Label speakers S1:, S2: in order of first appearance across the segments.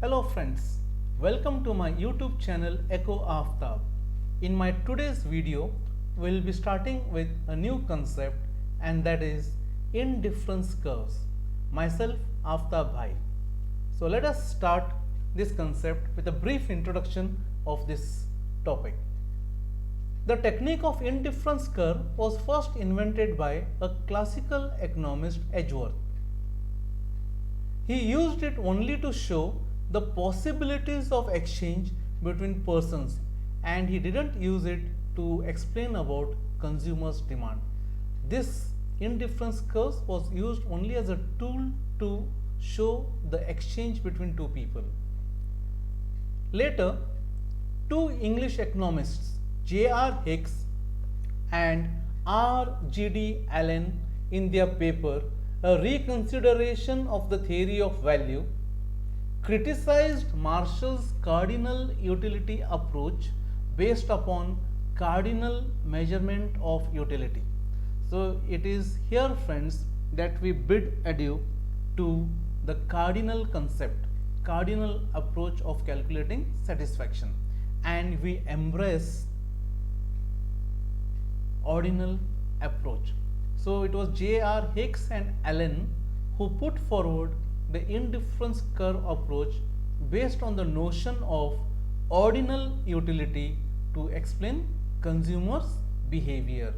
S1: Hello friends, welcome to my YouTube channel Echo Aftab. In my today's video, we'll be starting with a new concept and that is indifference curves. Myself Aftab Bhai. So let us start this concept with a brief introduction of this topic. The technique of indifference curve was first invented by a classical economist Edgeworth. He used it only to show the possibilities of exchange between persons and he didn't use it to explain about consumers' demand. This indifference curve was used only as a tool to show the exchange between two people. Later, two English economists, J.R. Hicks and R.G.D. Allen, in their paper A Reconsideration of the Theory of Value, criticized Marshall's cardinal utility approach based upon cardinal measurement of utility. So it is here, friends, that we bid adieu to the cardinal concept, cardinal approach of calculating satisfaction, and we embrace ordinal approach. So it was J.R. Hicks and Allen who put forward the indifference curve approach based on the notion of ordinal utility to explain consumers' behavior.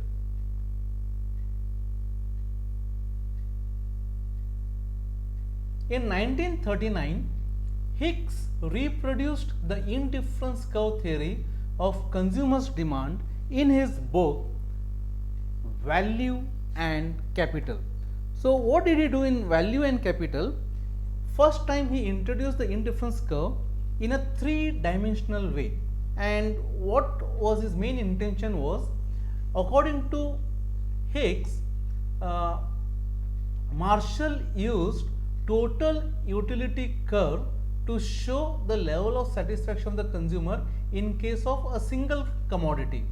S1: In 1939, Hicks reproduced the indifference curve theory of consumers' demand in his book Value and Capital. So what did he do in Value and Capital? First time he introduced the indifference curve in a three-dimensional way, and what was his main intention was, according to Hicks, Marshall used total utility curve to show the level of satisfaction of the consumer in case of a single commodity.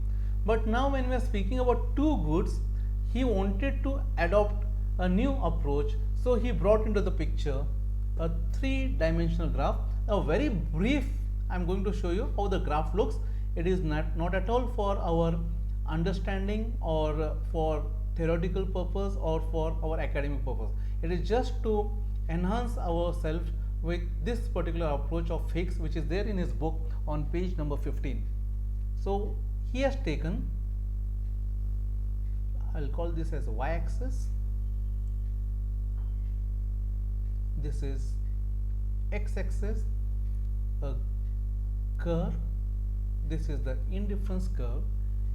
S1: But now when we are speaking about two goods, he wanted to adopt a new approach, so he brought into the picture a three-dimensional graph. A very brief, I am going to show you how the graph looks. It is not at all for our understanding or for theoretical purpose or for our academic purpose. It is just to enhance ourselves with this particular approach of Hicks, which is there in his book on page number 15. So he has taken, I'll call this as y-axis, this is x-axis, a curve, this is the indifference curve,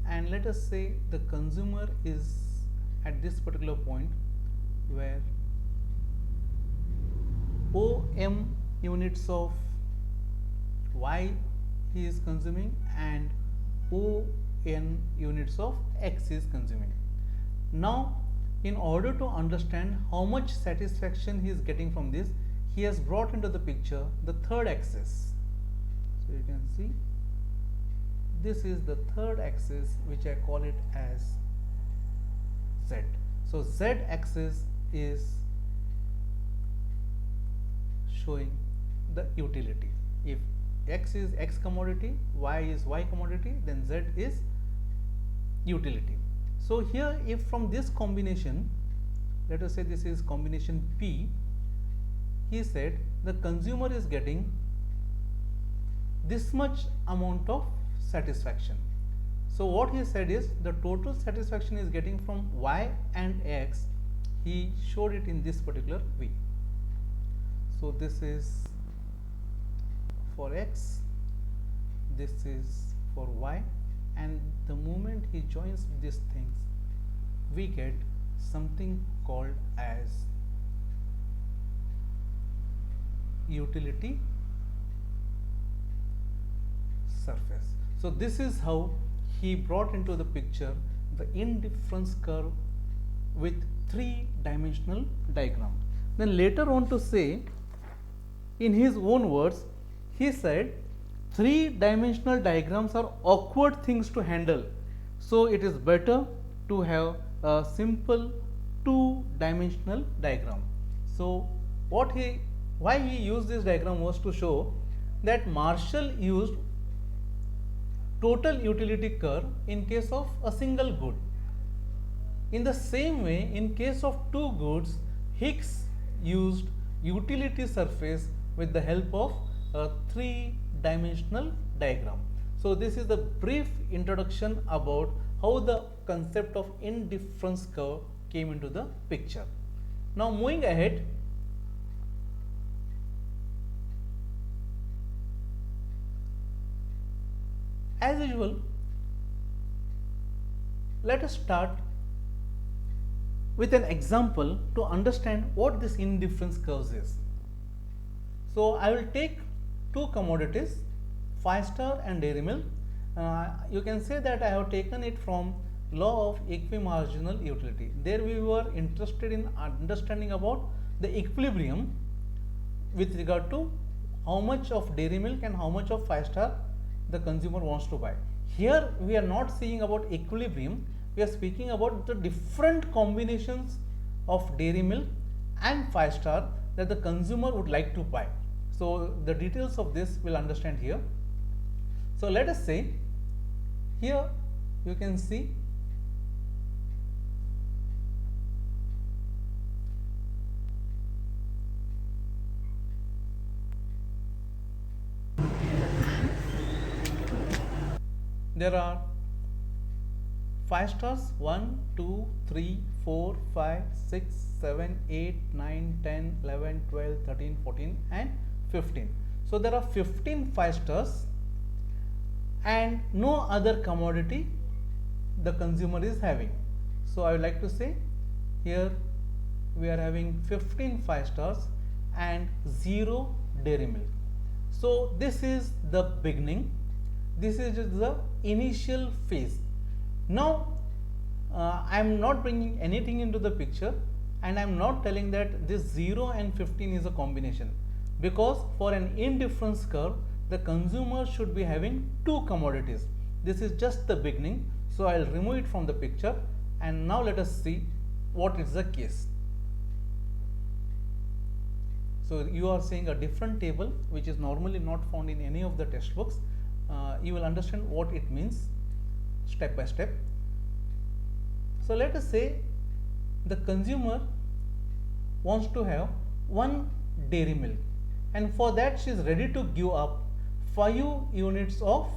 S1: and let us say the consumer is at this particular point where OM units of Y he is consuming and ON units of X is consuming. Now, in order to understand how much satisfaction he is getting from this, he has brought into the picture the third axis. So you can see this is the third axis, which I call it as Z. So Z axis is showing the utility. If X is X commodity, Y is Y commodity, then Z is utility. So here, if from this combination, let us say this is combination P, he said the consumer is getting this much amount of satisfaction. So what he said is the total satisfaction is getting from Y and X. He showed it in this particular way. So this is for X, this is for Y, and the moment he joins these things, we get something called as utility surface. So this is how he brought into the picture the indifference curve with three-dimensional diagram. Then later on to say, in his own words, he said three-dimensional diagrams are awkward things to handle, so it is better to have a simple two-dimensional diagram. So what he Why he used this diagram was to show that Marshall used total utility curve in case of a single good. In the same way, in case of two goods, Hicks used utility surface with the help of a three-dimensional diagram. So this is the brief introduction about how the concept of indifference curve came into the picture. Now moving ahead, as usual, let us start with an example to understand what this indifference curves is. So I will take two commodities, 5-star and Dairy Milk. You can say that I have taken it from law of equimarginal utility. There we were interested in understanding about the equilibrium with regard to how much of Dairy Milk and how much of 5-star the consumer wants to buy. Here we are not seeing about equilibrium, we are speaking about the different combinations of Dairy Milk and 5-star that the consumer would like to buy. So the details of this we'll understand here. So let us say here you can see there are 5 stars 1, 2, 3, 4, 5, 6, 7, 8, 9, 10, 11, 12, 13, 14 and 15. So there are 15 5 stars and no other commodity the consumer is having. So I would like to say here we are having 15 5 stars and 0 Dairy Milk. So this is the beginning, this is just the initial phase. Now I am not bringing anything into the picture and I am not telling that this 0 and 15 is a combination, because for an indifference curve the consumer should be having two commodities. This is just the beginning, so I will remove it from the picture and now let us see what is the case. So you are seeing a different table which is normally not found in any of the textbooks. You will understand what it means step by step. So let us say the consumer wants to have 1 Dairy Milk and for that she is ready to give up 5 units of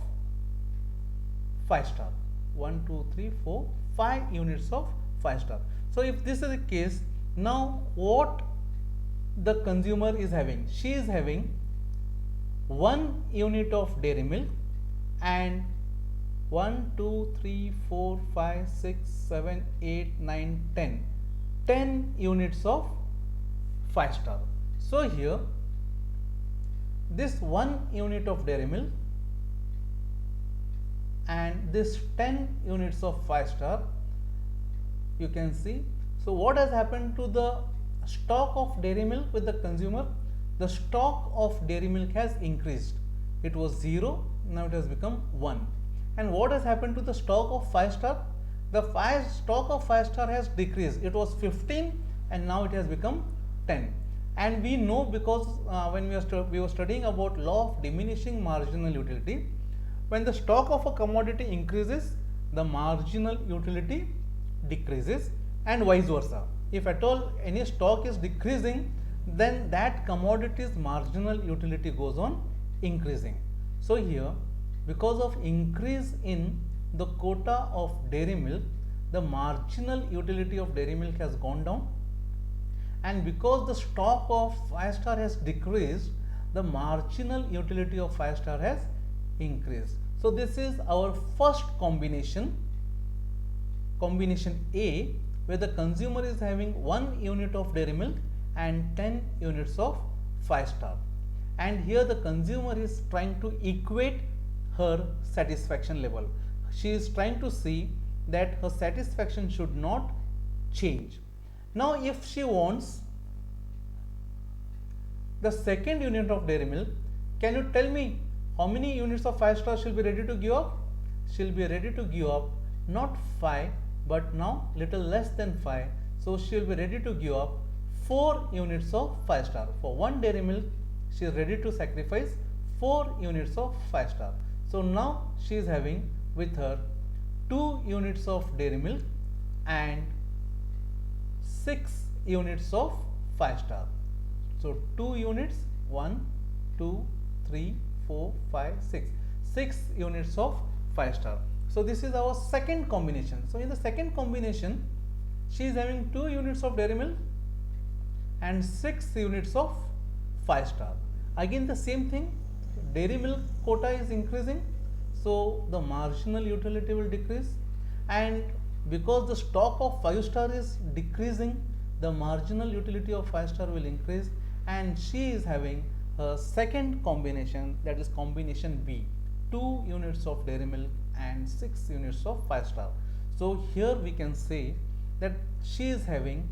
S1: 5-star. 1, 2, 3, 4, 5 units of 5-star. So if this is the case, now what the consumer is having? She is having 1 unit of Dairy Milk and 1, 2, 3, 4, 5, 6, 7, 8, 9, 10. 10 units of 5-star. So here this 1 unit of Dairy Milk and this 10 units of 5-star, you can see. So what has happened to the stock of Dairy Milk with the consumer? The stock of Dairy Milk has increased. It was 0, now it has become 1. And what has happened to the stock of 5-star? The stock of 5-star has decreased. It was 15 and now it has become 10. And we know because when we were studying about law of diminishing marginal utility, when the stock of a commodity increases, the marginal utility decreases and vice versa. If at all any stock is decreasing, then that commodity's marginal utility goes on increasing. So here, because of increase in the quota of Dairy Milk, the marginal utility of Dairy Milk has gone down, and because the stock of 5-star has decreased, the marginal utility of 5-star has increased. So this is our first combination, combination A, where the consumer is having 1 unit of Dairy Milk and 10 units of 5-star. And here the consumer is trying to equate her satisfaction level. She is trying to see that her satisfaction should not change. Now if she wants the second unit of Dairy Milk, can you tell me how many units of 5-star she'll be ready to give up? She'll be ready to give up not 5 but now little less than 5. So she'll be ready to give up 4 units of 5 star. For one dairy milk, she is ready to sacrifice 4 units of 5 star. So now she is having with her 2 units of dairy milk and 6 units of 5 star. So 2 units, 1, 2, 3, 4, 5, 6. 6 units of 5 star. So this is our second combination. So in the second combination, she is having 2 units of dairy milk and 6 units of 5 star. Again the same thing, dairy milk quota is increasing, so the marginal utility will decrease, and because the stock of 5 star is decreasing, the marginal utility of 5 star will increase, and she is having a second combination, that is combination B, 2 units of dairy milk and 6 units of 5 star. So here we can say that she is having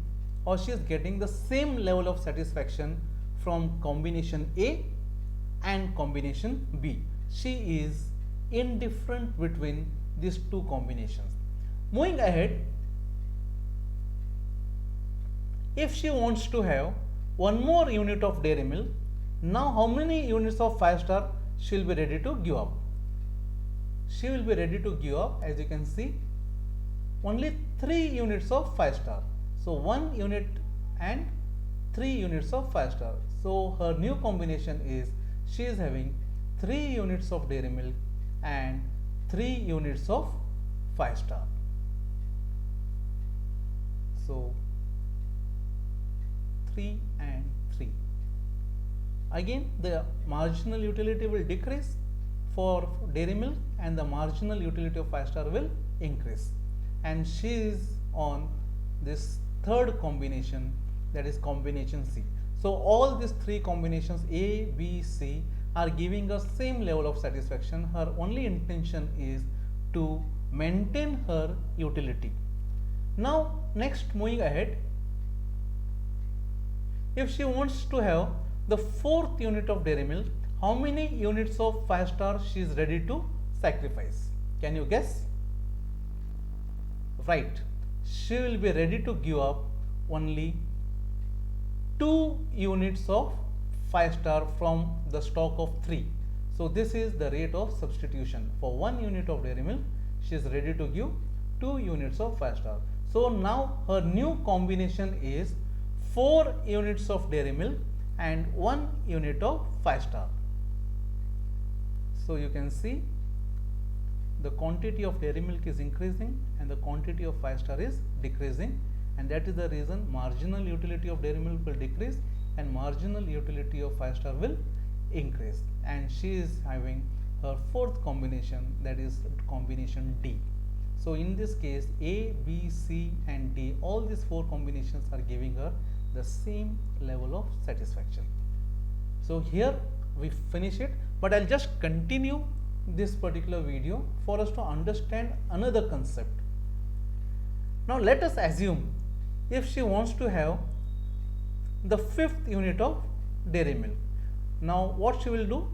S1: or she is getting the same level of satisfaction from combination A and combination B. She is indifferent between these two combinations. Moving ahead, if she wants to have one more unit of dairy milk, now how many units of 5 star she will be ready to give up? She will be ready to give up, as you can see, only 3 units of 5 star. So 1 unit and 3 units of 5 star. So her new combination is she is having 3 units of dairy milk and 3 units of 5 star. So 3 and 3. Again the marginal utility will decrease for dairy milk and the marginal utility of 5 star will increase, and she is on this third combination, that is combination C. So all these three combinations A, B, C are giving us same level of satisfaction. Her only intention is to maintain her utility. Now next, moving ahead, if she wants to have the fourth unit of dairy milk, how many units of 5 star she is ready to sacrifice? Can you guess? Right, she will be ready to give up only 2 units of 5 star from the stock of 3. So this is the rate of substitution. For 1 unit of dairy milk, she is ready to give 2 units of 5 star. So now her new combination is 4 units of dairy milk and 1 unit of 5 star. So you can see the quantity of dairy milk is increasing and the quantity of 5 star is decreasing, and that is the reason marginal utility of dairy milk will decrease and marginal utility of 5 star will increase, and she is having her fourth combination, that is combination D. So in this case A, B, C and D, all these 4 combinations are giving her the same level of satisfaction. So here we finish it, but I'll just continue this particular video for us to understand another concept. Now let us assume if she wants to have the 5th unit of dairy milk. Now what she will do?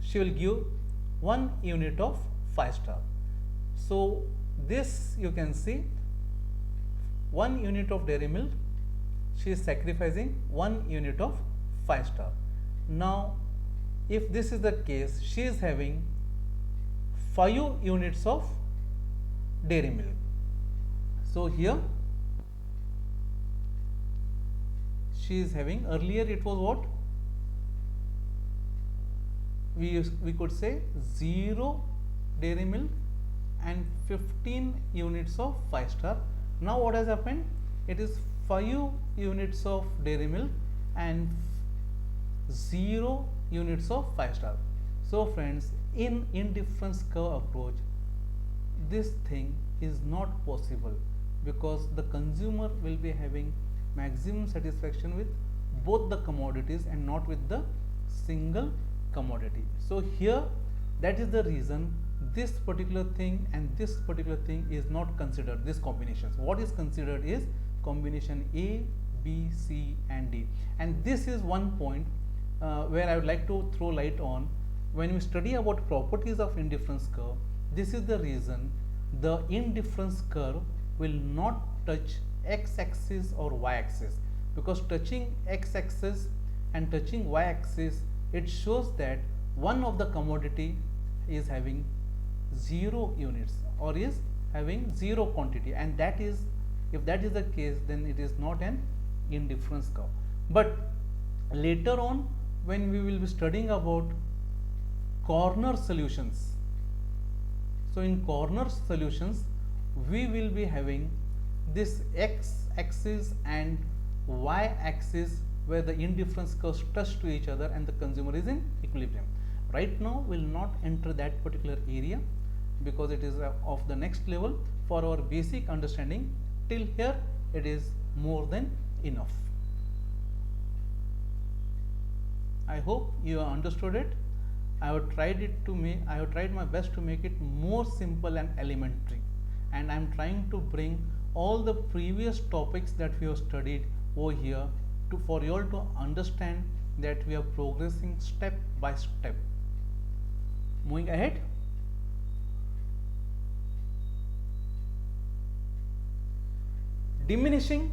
S1: She will give 1 unit of 5 star. So this you can see, 1 unit of dairy milk, she is sacrificing 1 unit of 5 star. Now if this is the case, she is having 5 units of dairy milk. So here she is having, earlier it was what? We could say 0 dairy milk and 15 units of 5 star. Now what has happened? It is 5 units of dairy milk and 0 units of 5 star. So friends, in indifference curve approach, this thing is not possible because the consumer will be having maximum satisfaction with both the commodities and not with the single commodity. So here, that is the reason this particular thing and this particular thing is not considered, this combinations. What is considered is combination A, B, C and D, and this is one point where I would like to throw light on. When we study about properties of indifference curve, this is the reason the indifference curve will not touch x-axis or y-axis, because touching x-axis and touching y-axis, it shows that one of the commodity is having 0 units or is having 0 quantity, and that is, if that is the case, then it is not an indifference curve. But later on, when we will be studying about corner solutions, so in corner solutions we will be having this x-axis and y-axis where the indifference curves touch to each other and the consumer is in equilibrium. Right now we will not enter that particular area because it is of the next level. For our basic understanding till here it is more than enough. I hope you have understood it. I have tried my best to make it more simple and elementary, and I am trying to bring all the previous topics that we have studied over here for you all to understand that we are progressing step by step. Moving ahead. Diminishing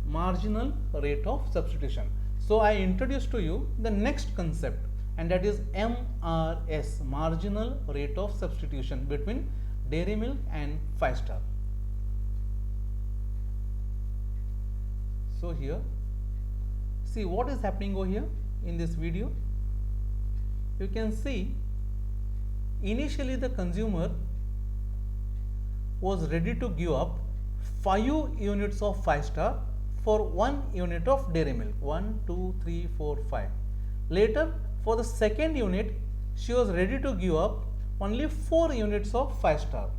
S1: marginal rate of substitution. So I introduced to you the next concept, and that is MRS, marginal rate of substitution between Dairy Milk and 5-star. So here, see what is happening over here in this video. You can see initially the consumer was ready to give up 5 units of 5-star for 1 unit of Dairy Milk. 1, 2, 3, 4, 5. Later, for the second unit, she was ready to give up only 4 units of 5-star.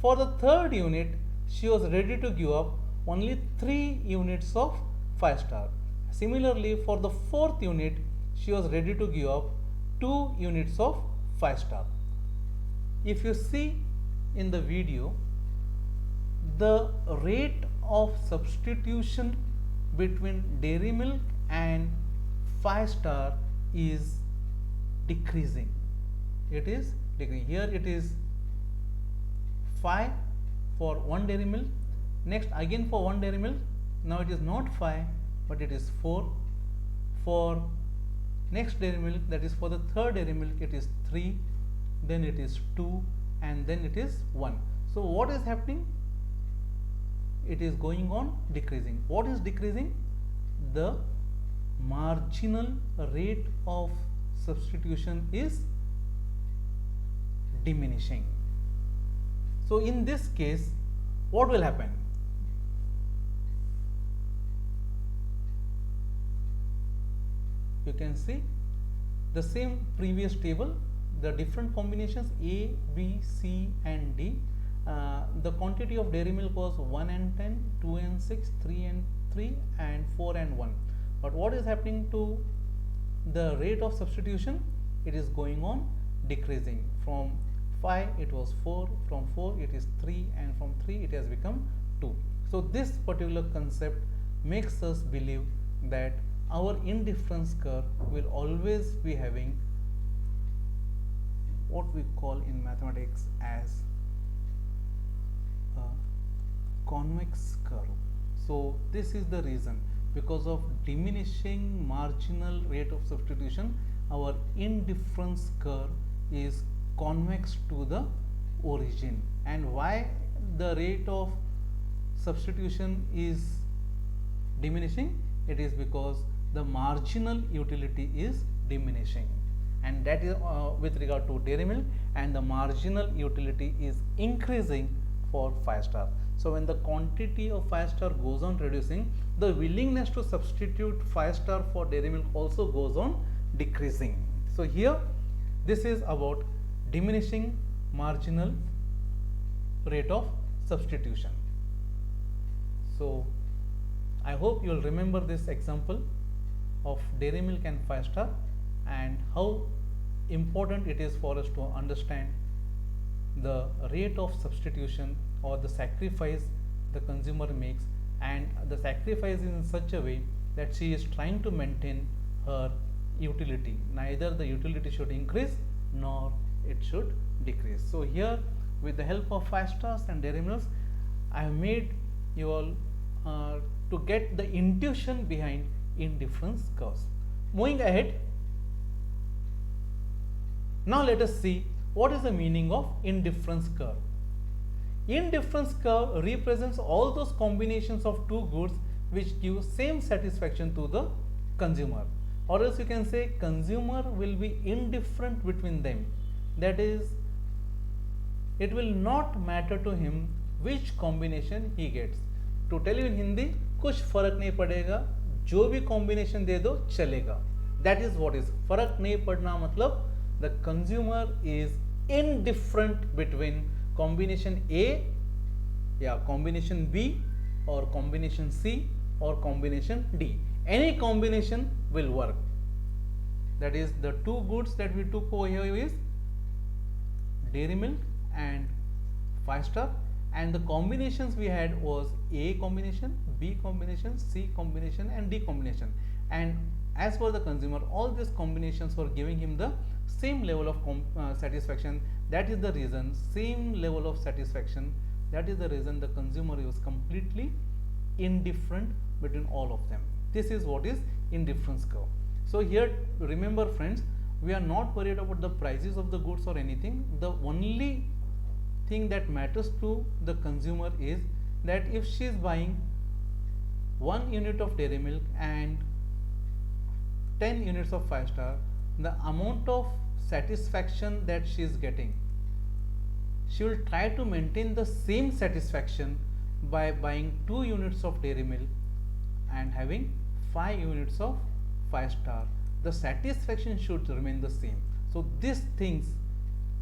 S1: For the third unit, she was ready to give up only 3 units of 5-star. Similarly, for the fourth unit, she was ready to give up 2 units of 5-star. If you see in the video, the rate of substitution between Dairy Milk and 5-star is decreasing. It is decreasing. Here it is 5 for 1 Dairy Milk. Next again for 1 Dairy Milk. Now it is not 5 but it is 4. For next Dairy Milk, that is for the third Dairy Milk, it is 3, then it is 2, and then it is 1. So what is happening? It is going on decreasing. What is decreasing? The marginal rate of substitution is diminishing. So in this case, what will happen? You can see the same previous table, the different combinations A, B, C and D. The quantity of Dairy Milk was 1 and 10, 2 and 6, 3 and 3 and 4 and 1. But what is happening to the rate of substitution? It is going on decreasing. From 5 it was 4, from 4 it is 3, and from 3 it has become 2. So this particular concept makes us believe that our indifference curve will always be having what we call in mathematics as a convex curve. So this is the reason, because of diminishing marginal rate of substitution, our indifference curve is convex to the origin. And why the rate of substitution is diminishing? It is because the marginal utility is diminishing, and that is with regard to Dairy Milk, and the marginal utility is increasing for 5-star. So when the quantity of 5-star goes on reducing, the willingness to substitute 5-star for Dairy Milk also goes on decreasing. So here this is about diminishing marginal rate of substitution. So I hope you will remember this example of Dairy Milk and 5-star and how important it is for us to understand the rate of substitution or the sacrifice the consumer makes, and the sacrifice is in such a way that she is trying to maintain her utility. Neither the utility should increase nor it should decrease. So here, with the help of 5-stars and Dairy Milks, I have made you all to get the intuition behind indifference curves. Moving ahead, now let us see what is the meaning of indifference curve. Indifference curve represents all those combinations of two goods which give same satisfaction to the consumer, or else you can say consumer will be indifferent between them. That is, it will not matter to him which combination he gets. To tell you in Hindi, कुछ फर्क नहीं पड़ेगा, जो भी combination दे दो चलेगा. That is what is फर्क नहीं पड़ना मतलब the consumer is indifferent between combination A या combination B or combination C or combination D. Any combination will work. That is, the two goods that we took over here is Dairy Milk and 5-star, and the combinations we had was A combination, B combination, C combination and D combination. And as per the consumer, all these combinations were giving him the same level of satisfaction. That is the reason, same level of satisfaction, that is the reason the consumer was completely indifferent between all of them. This is what is indifference curve. So here, remember friends, we are not worried about the prices of the goods or anything. The only thing that matters to the consumer is that if she is buying 1 unit of Dairy Milk and 10 units of 5-star, the amount of satisfaction that she is getting, she will try to maintain the same satisfaction by buying 2 units of Dairy Milk and having 5 units of 5-star. The satisfaction should remain the same. So this things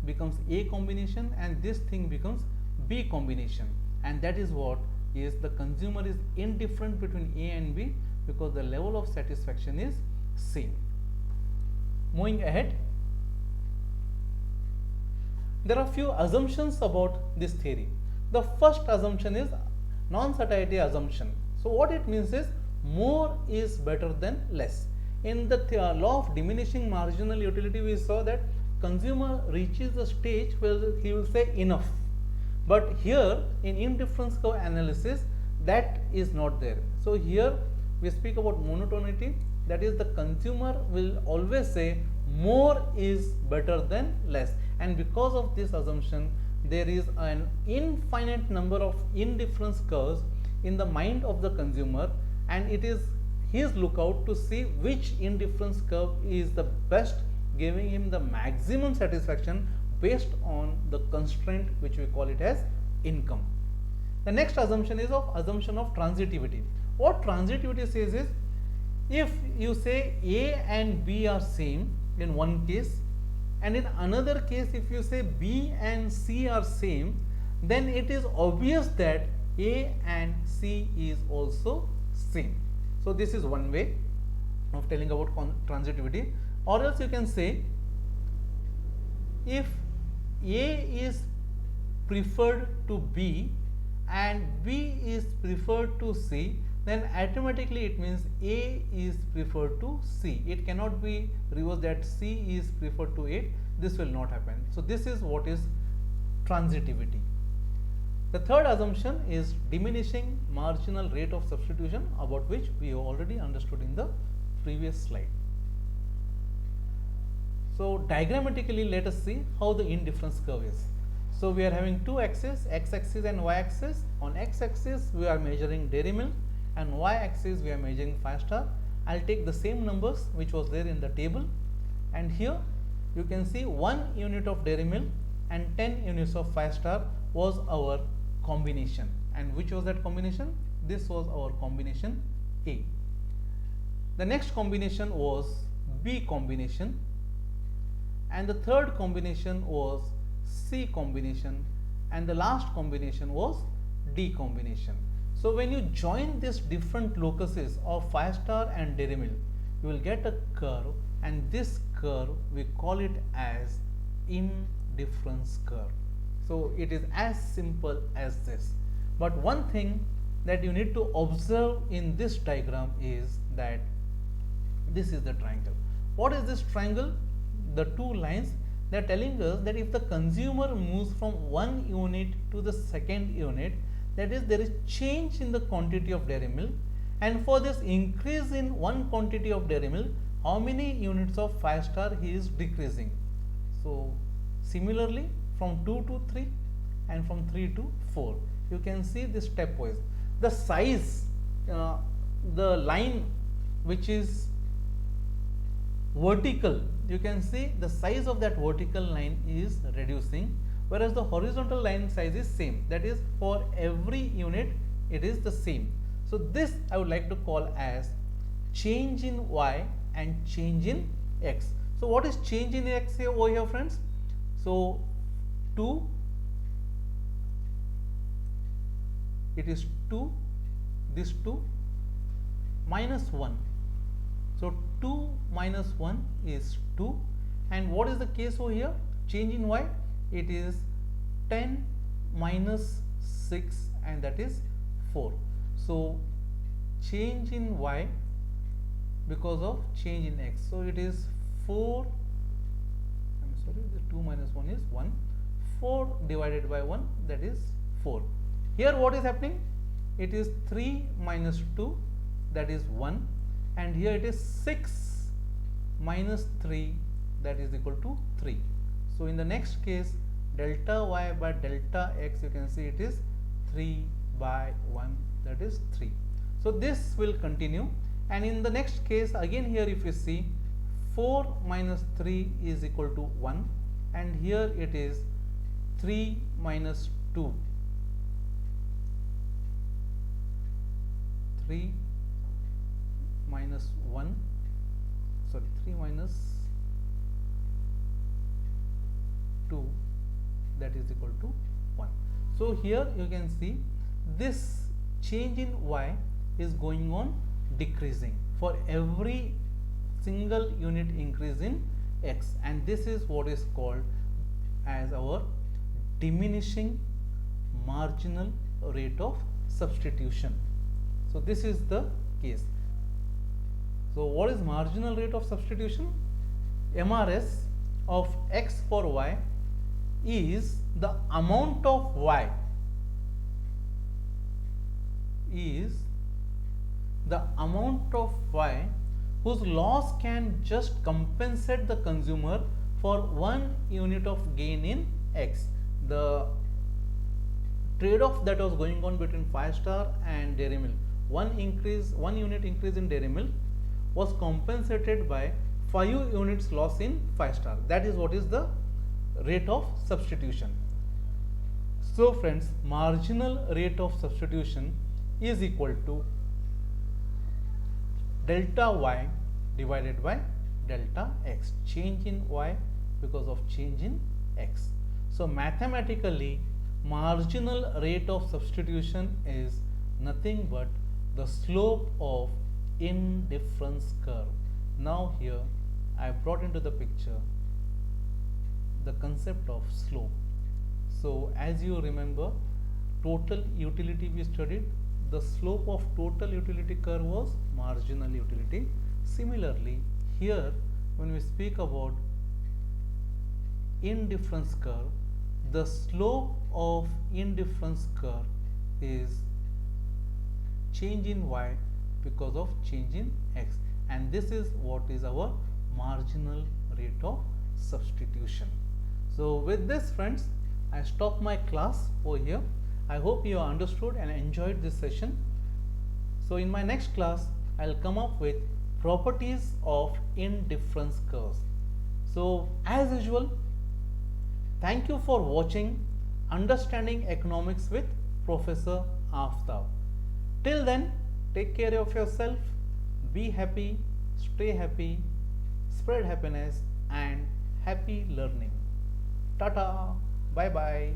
S1: becomes A combination and this thing becomes B combination, and that is what is the consumer is indifferent between A and B because the level of satisfaction is same. Moving ahead, there are few assumptions about this theory. The first assumption is non-satiety assumption. So what it means is more is better than less. In the law of diminishing marginal utility, we saw that consumer reaches a stage where he will say enough. But here in indifference curve analysis, that is not there. So here we speak about monotonity, that is the consumer will always say more is better than less, and because of this assumption there is an infinite number of indifference curves in the mind of the consumer, and it is his lookout to see which indifference curve is the best, giving him the maximum satisfaction based on the constraint which we call it as income. The next assumption is assumption of transitivity. What transitivity says is, if you say A and B are same in one case, and in another case if you say B and C are same, then it is obvious that A and C is also same. So this is one way of telling about transitivity. Or else you can say, if A is preferred to B and B is preferred to C, then automatically it means A is preferred to C. It cannot be reversed that C is preferred to A. This will not happen. So this is what is transitivity. The third assumption is diminishing marginal rate of substitution, about which we have already understood in the previous slide. So diagrammatically, let us see how the indifference curve is. So we are having two axes, x-axis and y-axis. On x-axis we are measuring Dairy Milk, and y-axis we are measuring 5-star. I'll take the same numbers which was there in the table, and here you can see 1 unit of Dairy Milk and 10 units of 5-star was our combination. And which was that combination? This was our combination A. The next combination was B combination, and the third combination was C combination, and the last combination was D combination. So when you join these different locuses of 5-star and Dairy Milk, you will get a curve, and this curve we call it as indifference curve. So it is as simple as this. But one thing that you need to observe in this diagram is that this is the triangle. What is this triangle? The two lines, they are telling us that if the consumer moves from one unit to the second unit, that is there is change in the quantity of dairy milk, and for this increase in one quantity of dairy milk, how many units of 5 star he is decreasing. So similarly from 2 to 3 and from 3 to 4, you can see this stepwise. The size, the line which is vertical, you can see the size of that vertical line is reducing, whereas the horizontal line size is same, that is for every unit it is the same. So this I would like to call as change in y and change in x. So what is change in x here over here, friends? So 2, it is 2, this 2 minus 1. So 2 minus 1 is 2, and what is the case over here? Change in y, it is 10 minus 6, and that is 4. So change in y because of change in x. So it is 4, I am sorry, the 2 minus 1 is 1, 4 divided by 1, that is 4. Here what is happening? It is 3 minus 2, that is 1, and here it is 6 minus 3, that is equal to 3. So in the next case, delta y by delta x, you can see it is 3 by 1, that is 3. So this will continue, and in the next case again, here if you see 4 minus 3 is equal to 1, and here it is 3 minus 2, 3 minus 1, sorry, 3 minus 2, that is equal to 1. So here you can see this change in y is going on decreasing for every single unit increase in x, and this is what is called as our diminishing marginal rate of substitution. So this is the case. So what is marginal rate of substitution? MRS of x for y is the amount of y whose loss can just compensate the consumer for 1 unit of gain in x. The trade-off that was going on between 5 star and dairy milk, 1 unit increase in dairy milk was compensated by 5 units loss in 5 star. That is what is the rate of substitution. So friends, marginal rate of substitution is equal to delta y divided by delta x, change in y because of change in x. So mathematically, marginal rate of substitution is nothing but the slope of indifference curve. Now here I brought into the picture the concept of slope. So as you remember, total utility we studied, the slope of total utility curve was marginal utility. Similarly, here when we speak about indifference curve, the slope of indifference curve is change in y because of change in x, and this is what is our marginal rate of substitution. So with this, friends, I stop my class over here. I hope you understood and enjoyed this session. So in my next class, I will come up with properties of indifference curves. So as usual, thank you for watching Understanding Economics with Professor Aftab. Till then, take care of yourself, be happy, stay happy, spread happiness, and happy learning. Tata, bye bye.